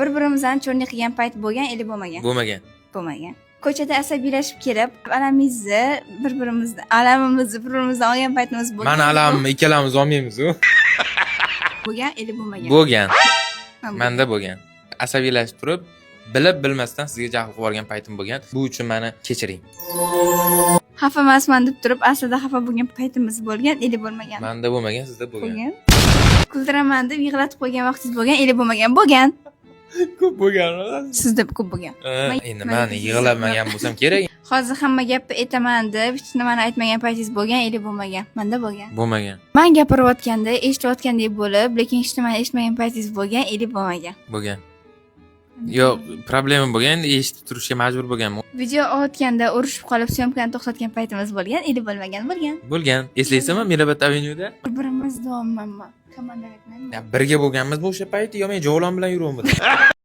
Bir-birimizdan cho'rlik qilgan payt bo'lgan, eli bo'lmagan? Bo'lmagan. Bo'lmagan. Ko'chada asabiylashib kelib, alamimizdan bir-birimizdan olgan paytimiz bo'lgan. Mani alamimni ikkalamiz olmaymiz-ku. Bo'lgan, eli bo'lmagan. Bo'lgan. Ha, Menda bo'lgan. Asabiylashib turib, bilib bilmasdan sizga jahl qilib yuborgan paytim bo'lgan. Bu uchun meni kechiring. Xafa emasman deb turib, aslida xafa bo'lgan paytimiz bo'lgan, eli bo'lmagan. Menda bo'lmagan, sizda bo'lgan. Bo'lgan. Kuldiraman deb yig'latib qo'ygan vaqtingiz bo'lgan, eli bo'lmagan. Bo'lgan. Ko'p bo'lgan. Sizda ko'p bo'lgan. Endi meni yig'lamagan bo'lsam kerak. Hozir hamma gapni aytaman deb hech nimani aytmagan paytingiz bo'lgan, eli bo'lmagan. Menda bo'lgan. Bo'lmagan. Men gapirayotganda, eshitayotgandek bo'lib, lekin hech nimani eshitmagan paytingiz bo'lgan, eli bo'lmagan. Bo'lgan. Yo'q, problema bo'lgan, endi eshitib turishga majbur bo'lganman. Video olayotganda urishib qolib, syomkani to'xtatgan paytimiz bo'lgan, eli bo'lmagan. Bo'lgan. Eslaysizmi, Mirabad Avenue'da? Bir-birimiz davommanmi? Komanda aytmayman. Birga bo'lganmiz bu o'sha payt, yo men javolan bilan yuruvdim.